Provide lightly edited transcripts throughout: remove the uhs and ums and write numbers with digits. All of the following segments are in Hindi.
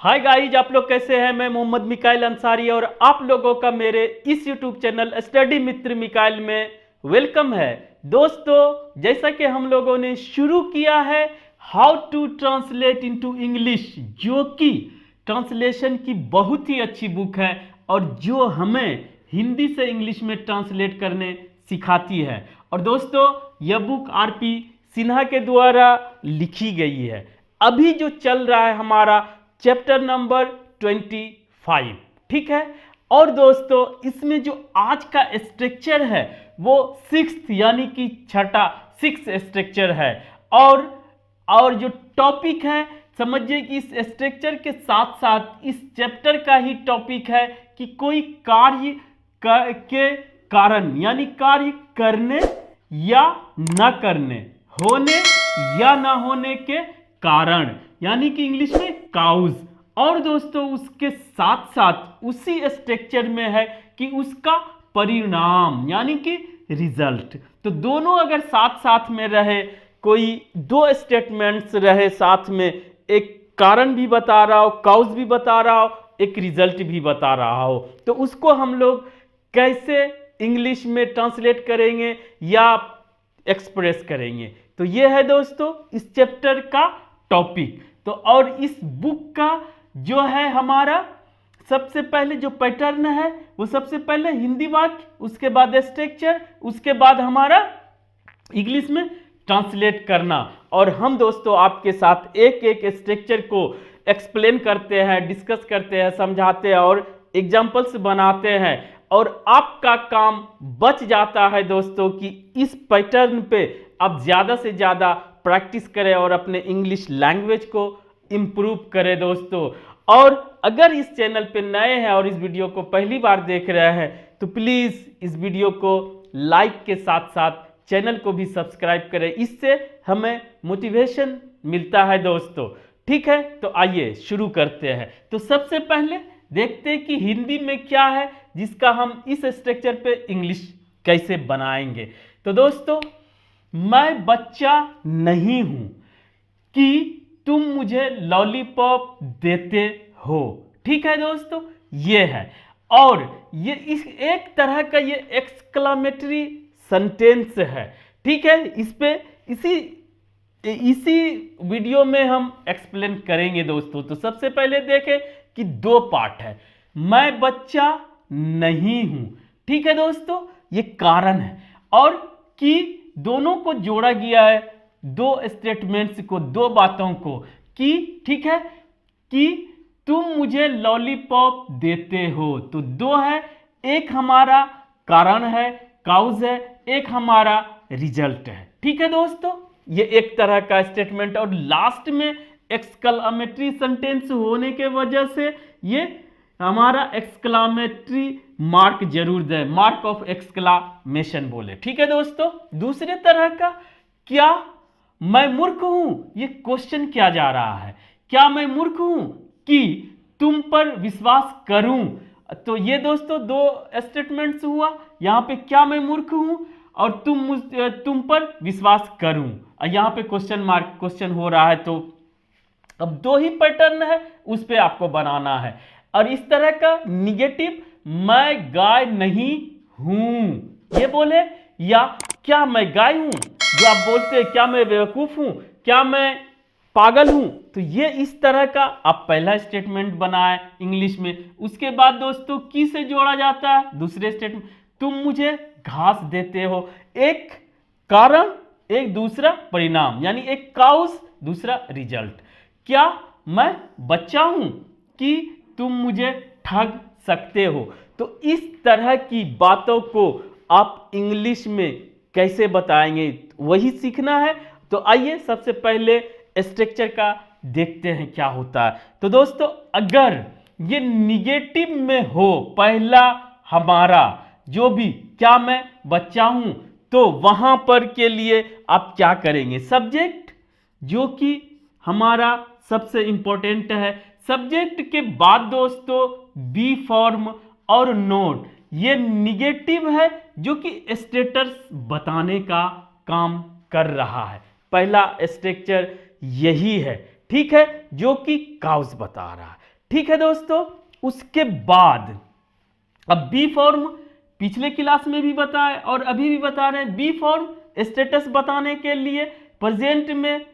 हाय गाइज, आप लोग कैसे हैं। मैं मोहम्मद मिकाइल अंसारी और आप लोगों का मेरे इस यूट्यूब चैनल स्टडी मित्र मिकाइल में वेलकम है। दोस्तों, जैसा कि हम लोगों ने शुरू किया है how to translate into English, जो कि ट्रांसलेशन की बहुत ही अच्छी बुक है और जो हमें हिंदी से इंग्लिश में ट्रांसलेट करने सिखाती है। और दोस्तों, यह बुक आरपी सिन्हा के द्वारा लिखी गई है। अभी जो चल रहा है हमारा चैप्टर नंबर 25, ठीक है। और दोस्तों, इसमें जो आज का स्ट्रक्चर है वो सिक्स्थ यानी कि छठा सिक्स स्ट्रक्चर है। और जो टॉपिक है, समझिए कि इस स्ट्रक्चर के साथ साथ इस चैप्टर का ही टॉपिक है कि कोई कार्य के कारण, यानी कार्य करने या न करने, होने या ना होने के कारण, यानी कि इंग्लिश में काउज। और दोस्तों, उसके साथ साथ उसी स्ट्रक्चर में है कि उसका परिणाम यानी कि रिजल्ट। तो दोनों अगर साथ साथ में रहे, कोई दो स्टेटमेंट्स रहे साथ में, एक कारण भी बता रहा हो, काउज भी बता रहा हो, एक रिजल्ट भी बता रहा हो, तो उसको हम लोग कैसे इंग्लिश में ट्रांसलेट करेंगे या एक्सप्रेस करेंगे। तो ये है दोस्तों इस चैप्टर का टॉपिक। तो और इस बुक का जो है हमारा सबसे पहले जो पैटर्न है वो सबसे पहले हिंदी वाक्य, उसके बाद स्ट्रक्चर, उसके बाद हमारा इंग्लिश में ट्रांसलेट करना। और हम दोस्तों आपके साथ एक एक स्ट्रक्चर को एक्सप्लेन करते हैं, डिस्कस करते हैं, समझाते हैं और एग्जाम्पल्स बनाते हैं। और आपका काम बच जाता है दोस्तों कि इस पैटर्न पे आप ज़्यादा से ज़्यादा प्रैक्टिस करें और अपने इंग्लिश लैंग्वेज को इम्प्रूव करें दोस्तों। और अगर इस चैनल पे नए हैं और इस वीडियो को पहली बार देख रहे हैं तो प्लीज़ इस वीडियो को लाइक के साथ साथ चैनल को भी सब्सक्राइब करें, इससे हमें मोटिवेशन मिलता है दोस्तों। ठीक है, तो आइए शुरू करते हैं। तो सबसे पहले देखते हैं कि हिंदी में क्या है जिसका हम इस स्ट्रक्चर पे इंग्लिश कैसे बनाएंगे। तो दोस्तों, मैं बच्चा नहीं हूं कि तुम मुझे लॉलीपॉप देते हो। ठीक है दोस्तों, ये है। और ये इस एक तरह का ये एक्सक्लामेटरी सेंटेंस है। ठीक है, इस पे इसी वीडियो में हम एक्सप्लेन करेंगे दोस्तों। तो सबसे पहले देखें कि दो पार्ट है, मैं बच्चा नहीं हूं। ठीक है दोस्तों, ये कारण है। और कि दोनों को जोड़ा गया है, दो स्टेटमेंट्स को, दो बातों को, कि ठीक है कि तुम मुझे लॉलीपॉप देते हो। तो दो है, एक हमारा कारण है, काउज है, एक हमारा रिजल्ट है। ठीक है दोस्तों, ये एक तरह का स्टेटमेंट। और लास्ट में एक्सक्लामेटरी सेंटेंस होने के वजह से ये हमारा एक्सक्लामेटरी मार्क जरूर दे, मार्क ऑफ एक्सक्लामेशन बोले। ठीक है दोस्तों, दूसरे तरह का, क्या मैं मूर्ख हूं, ये क्वेश्चन किया जा रहा है। क्या मैं मूर्ख हूं कि तुम पर विश्वास करूं। तो ये दोस्तों दो स्टेटमेंट्स हुआ यहां पे, क्या मैं मूर्ख हूं और तुम पर विश्वास करूं। यहां पे क्वेश्चन मार्क क्वेश्चन हो रहा है। तो अब दो ही पैटर्न है, उस पे आपको बनाना है। और इस तरह का निगेटिव, मैं गाय नहीं हूं ये बोले, या क्या मैं गाय हूं, जो आप बोलते हैं क्या मैं बेवकूफ हूं, क्या मैं पागल हूं। तो ये इस तरह का आप पहला स्टेटमेंट बनाए इंग्लिश में। उसके बाद दोस्तों की से जोड़ा जाता है दूसरे स्टेटमेंट, तुम मुझे घास देते हो। एक कारण, एक दूसरा परिणाम, यानी एक काउज, दूसरा रिजल्ट। क्या मैं बच्चा हूं कि तुम मुझे ठग सकते हो। तो इस तरह की बातों को आप इंग्लिश में कैसे बताएंगे, वही सीखना है। तो आइए सबसे पहले स्ट्रक्चर का देखते हैं क्या होता है। तो दोस्तों, अगर ये निगेटिव में हो, पहला हमारा जो भी, क्या मैं बच्चा हूं, तो वहां पर के लिए आप क्या करेंगे, सब्जेक्ट जो कि हमारा सबसे इंपॉर्टेंट है। सब्जेक्ट के बाद दोस्तों बी फॉर्म और नोट, ये निगेटिव है जो कि स्टेटस बताने का काम कर रहा है। पहला स्ट्रक्चर यही है, ठीक है, जो कि काउज बता रहा है। ठीक है दोस्तों। उसके बाद अब बी फॉर्म पिछले क्लास में भी बताए और अभी भी बता रहे हैं। बी फॉर्म स्टेटस बताने के लिए प्रेजेंट में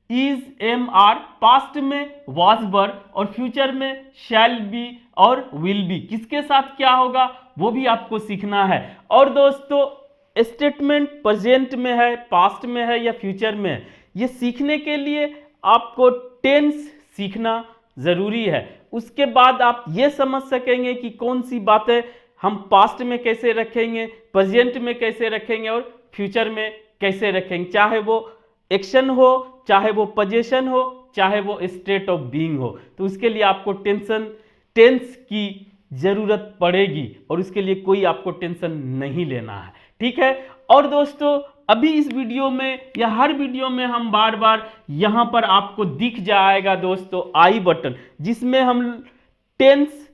इज एम आर, पास्ट में वाज वर और फ्यूचर में शैल बी और विल बी, किसके साथ क्या होगा वो भी आपको सीखना है। और दोस्तों स्टेटमेंट प्रेजेंट में है, पास्ट में है या फ्यूचर में है, ये सीखने के लिए आपको टेंस सीखना जरूरी है। उसके बाद आप ये समझ सकेंगे कि कौन सी बातें हम पास्ट में कैसे रखेंगे, प्रेजेंट में कैसे रखेंगे और फ्यूचर में कैसे रखेंगे, चाहे वो एक्शन हो, चाहे वो पोजीशन हो, चाहे वो स्टेट ऑफ बीइंग हो। तो उसके लिए आपको टेंस की जरूरत पड़ेगी और उसके लिए कोई आपको टेंशन नहीं लेना है, ठीक है। और दोस्तों अभी इस वीडियो में या हर वीडियो में हम बार बार यहां पर आपको दिख जाएगा दोस्तों आई बटन, जिसमें हम टेंस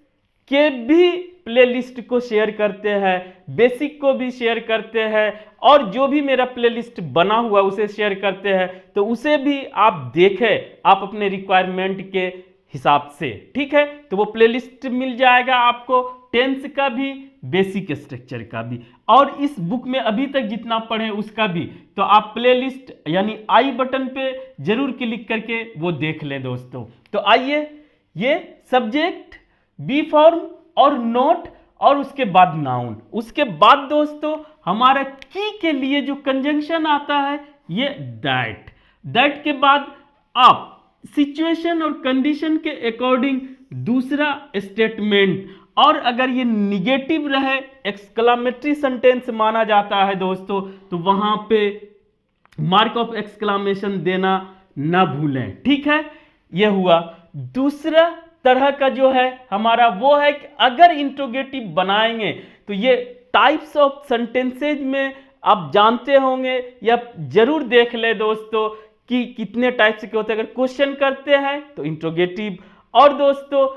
के भी प्लेलिस्ट को शेयर करते हैं, बेसिक को भी शेयर करते हैं और जो भी मेरा प्लेलिस्ट बना हुआ उसे शेयर करते हैं। तो उसे भी आप देखें आप अपने रिक्वायरमेंट के हिसाब से, ठीक है। तो वो प्लेलिस्ट मिल जाएगा आपको, टेंस का भी, बेसिक स्ट्रक्चर का भी, और इस बुक में अभी तक जितना पढ़े उसका भी। तो आप प्लेलिस्ट यानी आई बटन पे जरूर क्लिक करके वो देख लें दोस्तों। तो आइए, ये सब्जेक्ट, बी फॉर्म और नोट और उसके बाद नाउन। उसके बाद दोस्तों हमारा की के लिए जो कंजंक्शन आता है ये दैट के बाद आप सिचुएशन और कंडीशन के अकॉर्डिंग दूसरा स्टेटमेंट, और अगर ये निगेटिव रहे एक्सक्लामेटरी सेंटेंस माना जाता है दोस्तों, तो वहां पे मार्क ऑफ एक्सक्लामेशन देना ना भूलें, ठीक है। ये हुआ दूसरा तरह का जो है हमारा, वो है कि अगर इंट्रोगेटिव बनाएंगे तो ये टाइप्स ऑफ सेंटेंसेज में आप जानते होंगे या जरूर देख ले दोस्तों कि कितने टाइप्स के होते हैं। अगर क्वेश्चन करते हैं तो इंट्रोगेटिव, और दोस्तों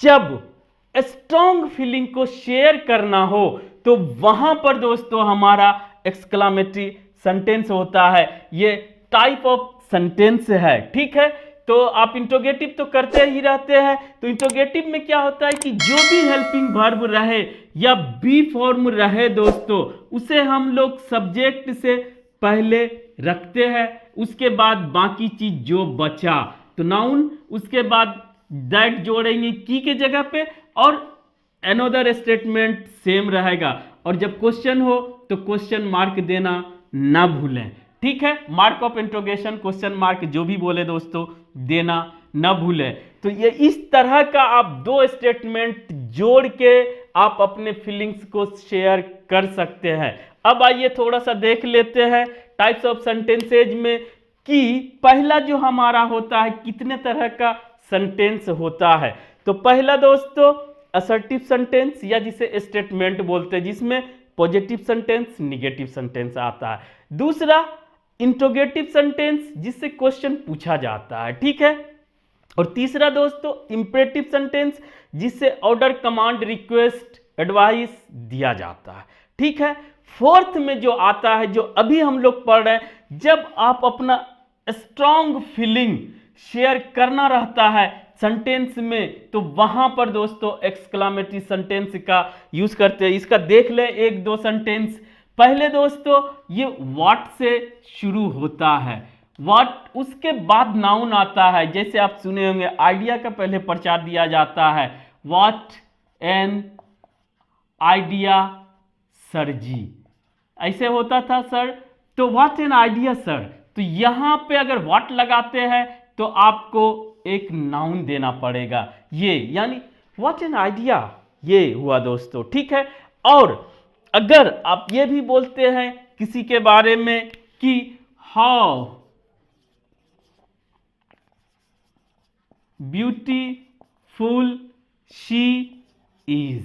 जब स्ट्रॉन्ग फीलिंग को शेयर करना हो तो वहां पर दोस्तों हमारा एक्सक्लामेटरी सेंटेंस होता है। ये टाइप ऑफ सेंटेंस है, ठीक है। तो आप इंट्रोगेटिव तो करते ही रहते हैं, तो इंट्रोगेटिव में क्या होता है कि जो भी हेल्पिंग वर्ब रहे या बी फॉर्म रहे दोस्तों, उसे हम लोग सब्जेक्ट से पहले रखते हैं, उसके बाद बाकी चीज जो बचा तो नाउन, उसके बाद दैट जोड़ेंगे की के जगह पे, और अनदर स्टेटमेंट सेम रहेगा। और जब क्वेश्चन हो तो क्वेश्चन मार्क देना ना भूलें, ठीक है। Mark of interrogation, question mark जो भी बोले दोस्तों देना ना भूलें। तो ये इस तरह का आप दो स्टेटमेंट जोड़ के आप अपने फीलिंग्स को शेयर कर सकते हैं। अब आइए थोड़ा सा देख लेते हैं टाइप्स ऑफ सेंटेंसेज में कि पहला जो हमारा होता है कितने तरह का सेंटेंस होता है। तो पहला दोस्तों असर्टिव सेंटेंस या जिसे स्टेटमेंट बोलते हैं, जिसमें पॉजिटिव सेंटेंस, निगेटिव सेंटेंस आता है। दूसरा इंट्रोगेटिव सेंटेंस, जिससे क्वेश्चन पूछा जाता है, ठीक है। और तीसरा दोस्तों इंपरेटिव सेंटेंस, जिससे ऑर्डर, कमांड, रिक्वेस्ट, एडवाइस दिया जाता है, ठीक है। फोर्थ में जो आता है, जो अभी हम लोग पढ़ रहे हैं, जब आप अपना स्ट्रॉन्ग फीलिंग शेयर करना रहता है सेंटेंस में, तो वहां पर दोस्तों एक्सक्लामेटरी सेंटेंस का यूज करते हैं। इसका देख ले एक दो सेंटेंस। पहले दोस्तों ये व्हाट से शुरू होता है, व्हाट, उसके बाद नाउन आता है। जैसे आप सुने होंगे आइडिया का पहले प्रचार दिया जाता है, व्हाट एन आइडिया सर जी, ऐसे होता था सर। तो व्हाट एन आइडिया सर, तो यहां पे अगर व्हाट लगाते हैं तो आपको एक नाउन देना पड़ेगा, ये यानी व्हाट एन आइडिया, ये हुआ दोस्तों, ठीक है। और अगर आप ये भी बोलते हैं किसी के बारे में कि हाउ ब्यूटीफुल शी इज,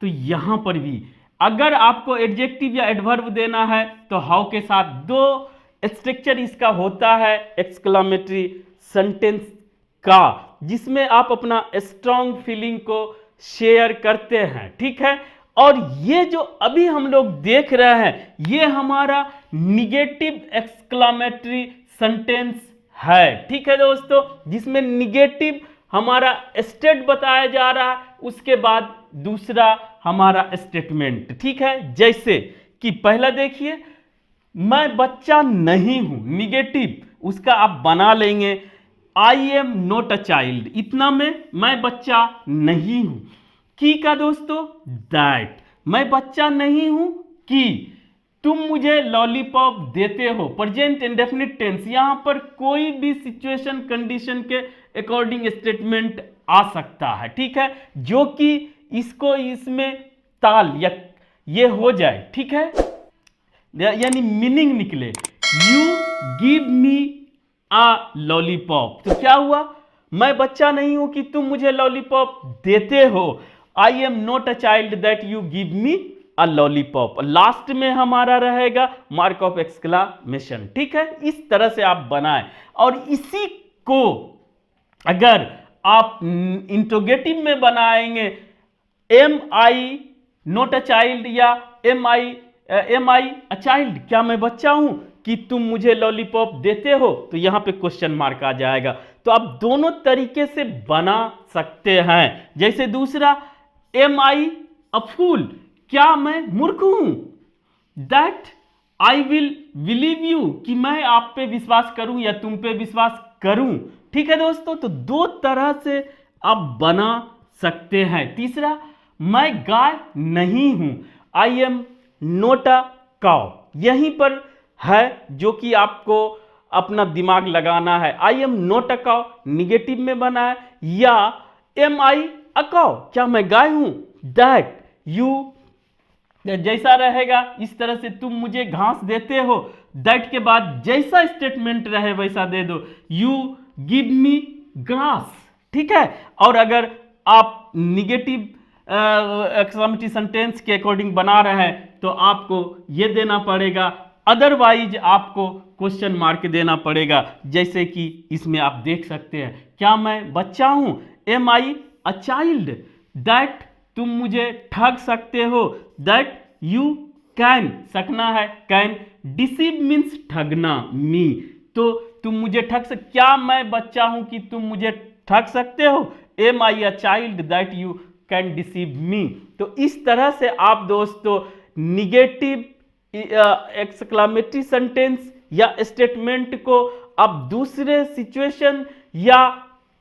तो यहां पर भी अगर आपको एडजेक्टिव या एडवर्ब देना है तो हाउ के साथ दो स्ट्रक्चर इसका होता है एक्सक्लामेटरी सेंटेंस का, जिसमें आप अपना स्ट्रॉन्ग फीलिंग को शेयर करते हैं, ठीक है। और ये जो अभी हम लोग देख रहे हैं ये हमारा निगेटिव एक्सक्लामेटरी सेंटेंस है, ठीक है दोस्तों, जिसमें निगेटिव हमारा स्टेट बताया जा रहा है, उसके बाद दूसरा हमारा स्टेटमेंट। ठीक है, जैसे कि पहला देखिए, मैं बच्चा नहीं हूं, निगेटिव उसका आप बना लेंगे I am not a child, इतना में मैं बच्चा नहीं हूं। की का दोस्तों दैट, मैं बच्चा नहीं हूं कि तुम मुझे लॉलीपॉप देते हो, प्रेजेंट इंडेफिनिट टेंस, यहां पर कोई भी सिचुएशन कंडीशन के अकॉर्डिंग स्टेटमेंट आ सकता है। ठीक है, जो कि इसको इसमें ताल या ये हो जाए। ठीक है, यानी मीनिंग निकले, you give me a lollipop. तो क्या हुआ, मैं बच्चा नहीं हूं कि तुम मुझे लॉलीपॉप देते हो, I am not a child that you give me a lollipop. Last में हमारा रहेगा मार्क ऑफ एक्सक्लामेशन। ठीक है, इस तरह से आप बनाएं, और इसी को अगर आप इंट्रोगेटिव में बनाएंगे, am I not a child या एम आई अ चाइल्ड, क्या मैं बच्चा हूं कि तुम मुझे लॉलीपॉप देते हो, तो यहां पे क्वेश्चन मार्क आ जाएगा। तो आप दोनों तरीके से बना सकते हैं। जैसे दूसरा, एम आई अ फूल, क्या मैं मूर्ख हूं, that I will believe you, कि मैं आप पे विश्वास करूं या तुम पे विश्वास करूं। ठीक है दोस्तों, तो दो तरह से आप बना सकते हैं। तीसरा, मैं गाय नहीं हूं, I am note a cow, यहीं पर है जो कि आपको अपना दिमाग लगाना है। I am note a cow negative में बना है, या एम आई अ काउ, क्या मैं गाय हूं, दैट यू, जैसा रहेगा इस तरह से, तुम मुझे घास देते हो, दैट के बाद जैसा स्टेटमेंट रहे वैसा दे दो, यू गिव मी ग्रास। ठीक है, और अगर आप निगेटिव एक्सक्लेमेटरी सेंटेंस के अकॉर्डिंग बना रहे हैं तो आपको यह देना पड़ेगा, अदरवाइज आपको क्वेश्चन मार्क देना पड़ेगा। जैसे कि इसमें आप देख सकते हैं, क्या मैं बच्चा हूं, am I a child, that तुम मुझे ठग सकते हो, दैट यू कैन, सकना है कैन, डिसीव मीन्स ठगना, मी, तो तुम मुझे ठग सकते, क्या मैं बच्चा हूं कि तुम मुझे ठग सकते हो, am I a child that you can deceive me. तो इस तरह से आप दोस्तों निगेटिव एक्सक्लेमेटरी सेंटेंस या स्टेटमेंट को आप दूसरे सिचुएशन या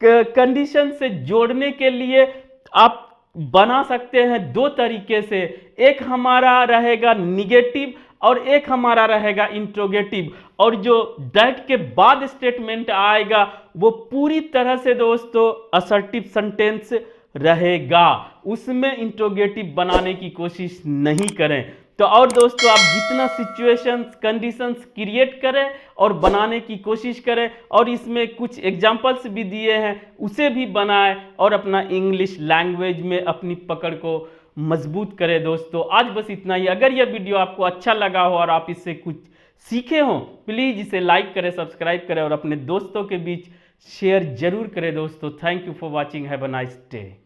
कंडीशन से जोड़ने के लिए आप बना सकते हैं दो तरीके से। एक हमारा रहेगा निगेटिव और एक हमारा रहेगा इंट्रोगेटिव, और जो दैट के बाद स्टेटमेंट आएगा वो पूरी तरह से दोस्तों असर्टिव सेंटेंस रहेगा, उसमें इंट्रोगेटिव बनाने की कोशिश नहीं करें। तो और दोस्तों, आप जितना सिचुएशंस कंडीशंस क्रिएट करें और बनाने की कोशिश करें, और इसमें कुछ एग्जांपल्स भी दिए हैं उसे भी बनाएं, और अपना इंग्लिश लैंग्वेज में अपनी पकड़ को मजबूत करें। दोस्तों आज बस इतना ही। अगर यह वीडियो आपको अच्छा लगा हो और आप इससे कुछ सीखे हो, प्लीज इसे लाइक करें, सब्सक्राइब करें और अपने दोस्तों के बीच शेयर जरूर करें। दोस्तों thank you for watching, have a nice day.